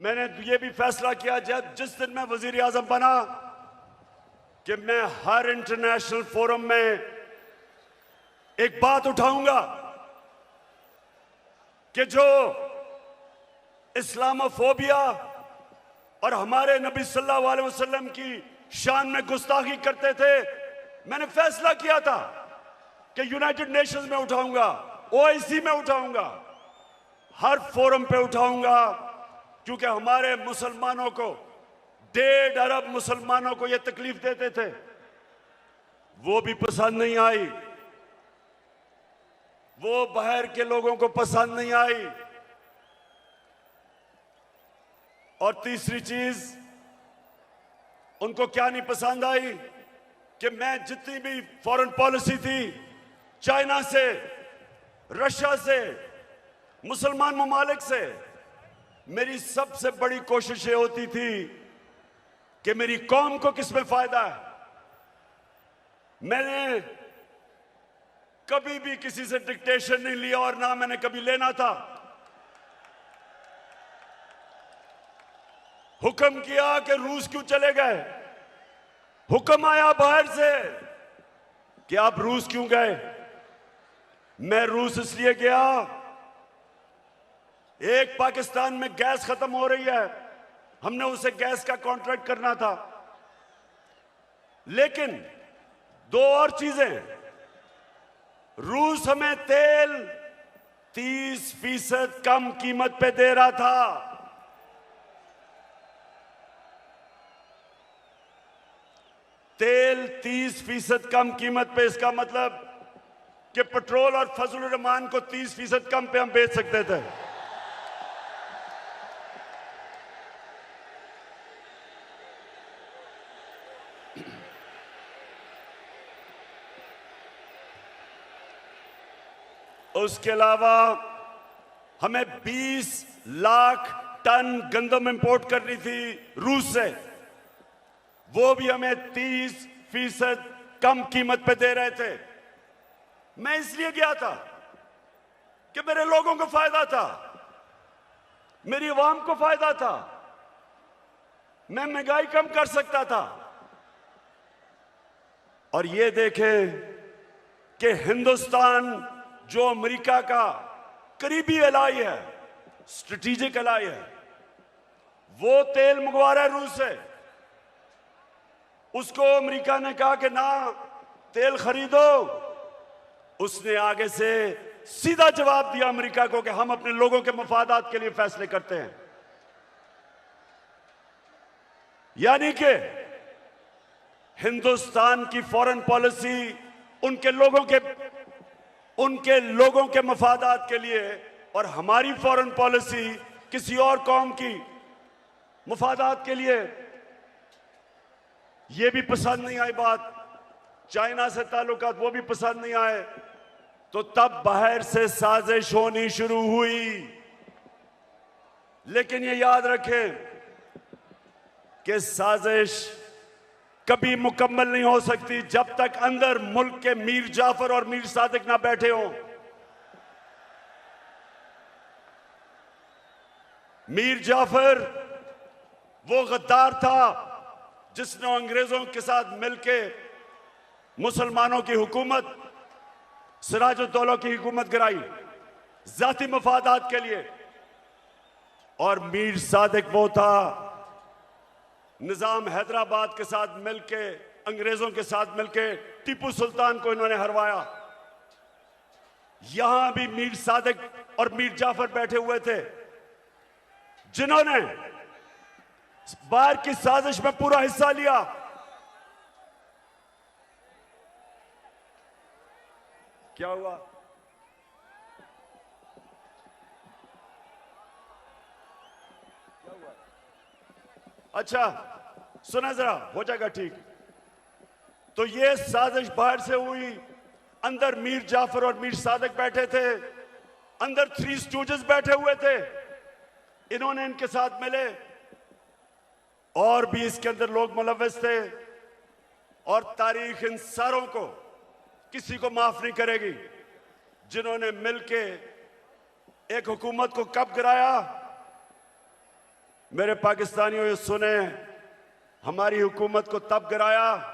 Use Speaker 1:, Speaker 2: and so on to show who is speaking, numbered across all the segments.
Speaker 1: मैंने ये भी फैसला किया जब जिस दिन मैं वजीर आजम बना कि मैं हर इंटरनेशनल फोरम में एक बात उठाऊंगा कि जो इस्लामोफोबिया और हमारे नबी सल्लल्लाहु अलैहि वसल्लम की शान में गुस्ताखी करते थे। मैंने फैसला किया था कि यूनाइटेड नेशंस में उठाऊंगा, ओआईसी में उठाऊंगा, हर फोरम पे उठाऊंगा, क्योंकि हमारे मुसलमानों को 1.5 अरब मुसलमानों को यह तकलीफ देते थे। वो भी पसंद नहीं आई, वो बाहर के लोगों को पसंद नहीं आई। और तीसरी चीज उनको क्या नहीं पसंद आई कि मैं जितनी भी फॉरेन पॉलिसी थी, चाइना से, रशिया से, मुसलमान ममालिक से, मेरी सबसे बड़ी कोशिश ये होती थी कि मेरी कौम को किसमें फायदा है। मैंने कभी भी किसी से डिक्टेशन नहीं लिया और ना मैंने कभी लेना था। हुक्म किया कि रूस क्यों चले गए, हुक्म आया बाहर से कि आप रूस क्यों गए। मैं रूस इसलिए गया, एक पाकिस्तान में गैस खत्म हो रही है, हमने उसे गैस का कॉन्ट्रैक्ट करना था। लेकिन 2 और चीजें, रूस हमें तेल 30% कम कीमत पे दे रहा था। तेल 30% कम कीमत पे, इसका मतलब कि पेट्रोल और फजलुर रहमान को 30% कम पे हम बेच सकते थे। उसके अलावा हमें 20 लाख टन गंदम इंपोर्ट करनी थी रूस से, वो भी हमें 30% कम कीमत पे दे रहे थे। मैं इसलिए गया था कि मेरे लोगों को फायदा था, मेरी आवाम को फायदा था, मैं महंगाई कम कर सकता था। और ये देखें कि हिंदुस्तान जो अमेरिका का करीबी एलाई है, स्ट्रेटेजिक एलाई है, वो तेल मंगवा रहा है रूस से। उसको अमेरिका ने कहा कि ना तेल खरीदो, उसने आगे से सीधा जवाब दिया अमेरिका को कि हम अपने लोगों के मफादात के लिए फैसले करते हैं। यानी कि हिंदुस्तान की फॉरेन पॉलिसी उनके लोगों के मफादात के लिए, और हमारी फॉरेन पॉलिसी किसी और कौम की मफादात के लिए। यह भी पसंद नहीं आई बात, चाइना से ताल्लुकात वो भी पसंद नहीं आए। तो तब बाहर से साजिश होनी शुरू हुई। लेकिन ये याद रखें कि साजिश कभी मुकम्मल नहीं हो सकती जब तक अंदर मुल्क के मीर जाफर और मीर सादिक ना बैठे हों। मीर जाफर वो गद्दार था जिसने अंग्रेजों के साथ मिलकर मुसलमानों की हुकूमत, सिराजुद्दौला की हुकूमत गिराई जाती मफादात के लिए। और मीर सादिक वो था निजाम हैदराबाद के साथ मिलके, अंग्रेजों के साथ मिलके टीपू सुल्तान को इन्होंने हरवाया। यहां भी मीर सादिक और मीर जाफर बैठे हुए थे जिन्होंने बाहर की साजिश में पूरा हिस्सा लिया। क्या हुआ? अच्छा सुना जरा, हो जाएगा ठीक। तो ये साजिश बाहर से हुई, अंदर मीर जाफर और मीर सादिक बैठे थे, अंदर 3 स्टूजेस बैठे हुए थे, इन्होंने इनके साथ मिले। और भी इसके अंदर लोग मुलव्वस थे। और तारीख इन सारों को किसी को माफ नहीं करेगी जिन्होंने मिलके एक हुकूमत को कब गिराया। मेरे पाकिस्तानियों ये सुने, हमारी हुकूमत को तब गिराया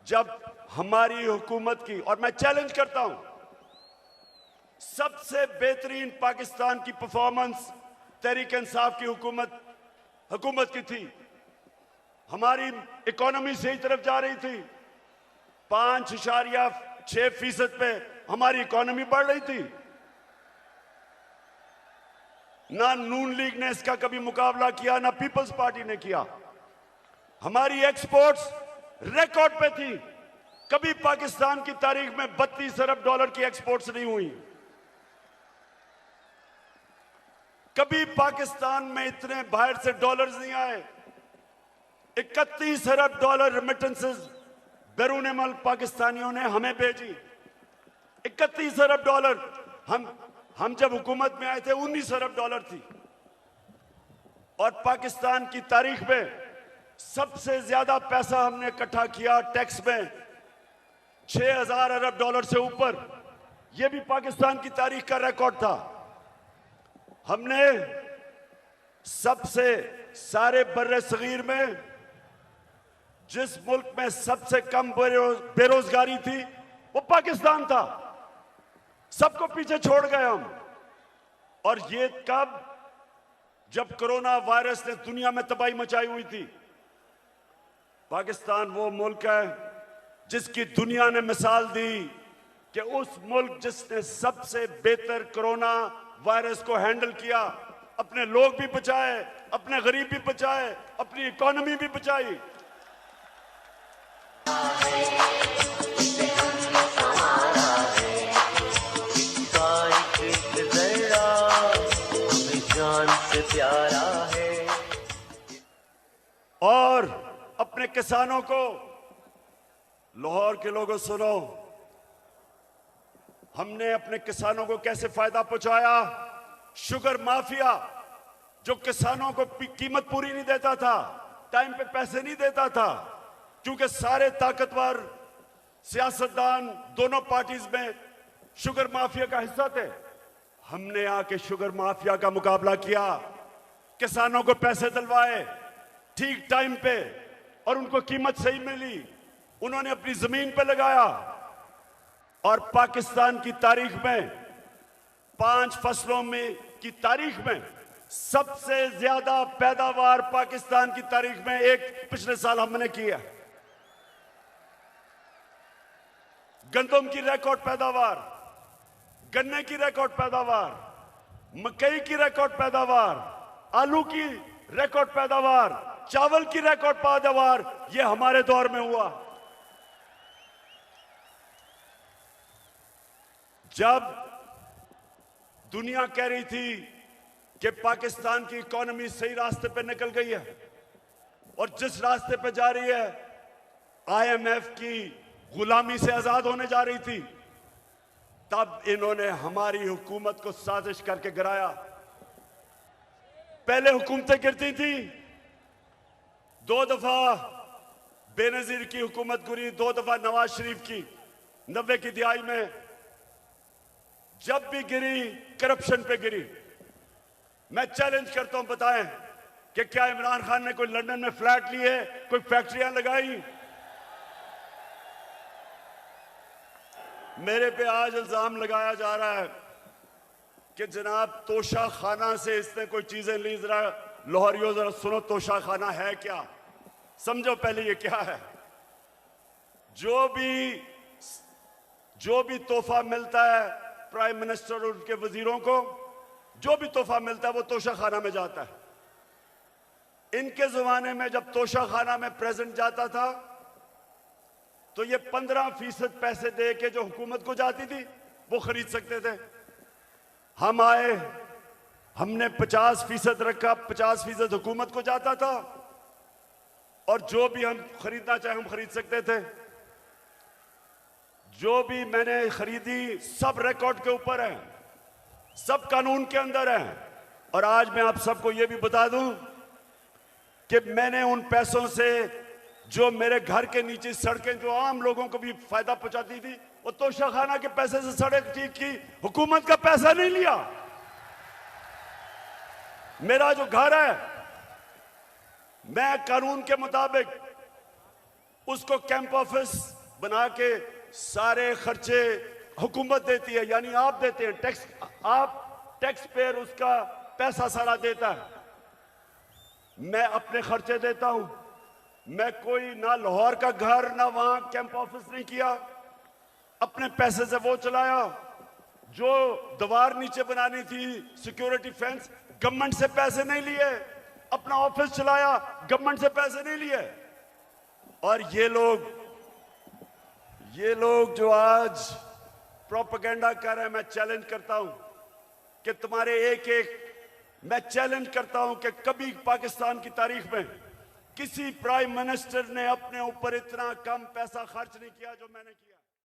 Speaker 1: जब हमारी हुकूमत की, और मैं चैलेंज करता हूं, सबसे बेहतरीन पाकिस्तान की परफॉर्मेंस तहरीक इंसाफ की हुकूमत की थी। हमारी इकोनॉमी सही तरफ जा रही थी, 5.6% पे हमारी इकोनॉमी बढ़ रही थी। ना नून लीग ने इसका कभी मुकाबला किया, ना पीपल्स पार्टी ने किया। हमारी एक्सपोर्ट्स रिकॉर्ड पे थी, कभी पाकिस्तान की तारीख में 32 अरब डॉलर की एक्सपोर्ट्स नहीं हुई। कभी पाकिस्तान में इतने बाहर से डॉलर्स नहीं आए। 31 अरब डॉलर रेमिटेंसेस बैरून मुल्क पाकिस्तानियों ने हमें भेजी। 31 अरब डॉलर। हम जब हुकूमत में आए थे 19 अरब डॉलर थी। और पाकिस्तान की तारीख में सबसे ज्यादा पैसा हमने इकट्ठा किया टैक्स में, 6,000 अरब डॉलर से ऊपर। यह भी पाकिस्तान की तारीख का रिकॉर्ड था। हमने सबसे सारे बर्रे सगीर में जिस मुल्क में सबसे कम बेरोजगारी थी वो पाकिस्तान था। सबको पीछे छोड़ गए हम। और ये कब? जब कोरोना वायरस ने दुनिया में तबाही मचाई हुई थी। पाकिस्तान वो मुल्क है जिसकी दुनिया ने मिसाल दी कि उस मुल्क जिसने सबसे बेहतर कोरोना वायरस को हैंडल किया, अपने लोग भी बचाए, अपने गरीब भी बचाए, अपनी इकोनॉमी भी बचाई।
Speaker 2: प्यारा है।
Speaker 1: और अपने किसानों को, लाहौर के लोगों सुनो, हमने अपने किसानों को कैसे फायदा पहुंचाया। शुगर माफिया जो किसानों को कीमत पूरी नहीं देता था, टाइम पे पैसे नहीं देता था, क्योंकि सारे ताकतवर सियासतदान दोनों पार्टीज में शुगर माफिया का हिस्सा थे। हमने आके शुगर माफिया का मुकाबला किया, किसानों को पैसे दिलवाए ठीक टाइम पे, और उनको कीमत सही मिली। उन्होंने अपनी जमीन पे लगाया। और पाकिस्तान की तारीख में 5 फसलों में की तारीख में सबसे ज्यादा पैदावार पाकिस्तान की तारीख में एक पिछले साल हमने किया। गंदम की रिकॉर्ड पैदावार, गन्ने की रिकॉर्ड पैदावार, मकई की रिकॉर्ड पैदावार, आलू की रिकॉर्ड पैदावार, चावल की रिकॉर्ड पैदावार, यह हमारे दौर में हुआ। जब दुनिया कह रही थी कि पाकिस्तान की इकोनॉमी सही रास्ते पे निकल गई है और जिस रास्ते पे जा रही है, आईएमएफ की गुलामी से आजाद होने जा रही थी, तब इन्होंने हमारी हुकूमत को साजिश करके गिराया। पहले हुकूमतें गिरती थी, 2 दफा बेनजीर की हुकूमत गिरी, 2 दफा नवाज शरीफ की 90 की दिहाई में। जब भी गिरी करप्शन पे गिरी। मैं चैलेंज करता हूं, बताएं कि क्या इमरान खान ने कोई लंदन में फ्लैट लिए, कोई फैक्ट्रियां लगाई? मेरे पे आज इल्जाम लगाया जा रहा है कि जनाब तोशा खाना से इसने कोई चीजें ली। जरा लाहौरियों जरा सुनो, तोशा खाना है क्या? समझो पहले ये क्या है। जो भी तोहफा मिलता है प्राइम मिनिस्टर और उनके वजीरों को, जो भी तोहफा मिलता है वो तोशा खाना में जाता है। इनके जमाने में जब तोशा खाना में प्रेजेंट जाता था तो ये 15% पैसे दे के जो हुकूमत को जाती थी वो खरीद सकते थे। हम आए, हमने 50% रखा, 50% हुकूमत को जाता था और जो भी हम खरीदना चाहे हम खरीद सकते थे। जो भी मैंने खरीदी सब रिकॉर्ड के ऊपर है, सब कानून के अंदर है। और आज मैं आप सबको यह भी बता दूं कि मैंने उन पैसों से जो मेरे घर के नीचे सड़कें जो आम लोगों को भी फायदा पहुंचाती थी, वो तोशा खाना के पैसे से सड़क ठीक की, हुकूमत का पैसा नहीं लिया। मेरा जो घर है मैं कानून के मुताबिक उसको कैंप ऑफिस बना के सारे खर्चे हुकूमत देती है, यानी आप देते हैं टैक्स, आप टैक्स पेयर उसका पैसा सारा देता है। मैं अपने खर्चे देता हूं। मैं कोई ना लाहौर का घर ना वहां कैंप ऑफिस नहीं किया, अपने पैसे से वो चलाया। जो दीवार नीचे बनानी थी सिक्योरिटी फेंस, गवर्नमेंट से पैसे नहीं लिए, अपना ऑफिस चलाया, गवर्नमेंट से पैसे नहीं लिए। और ये लोग जो आज प्रोपेगेंडा कर रहे हैं, मैं चैलेंज करता हूं कि तुम्हारे मैं चैलेंज करता हूं कि कभी पाकिस्तान की तारीख में किसी प्राइम मिनिस्टर ने अपने ऊपर इतना कम पैसा खर्च नहीं किया जो मैंने किया।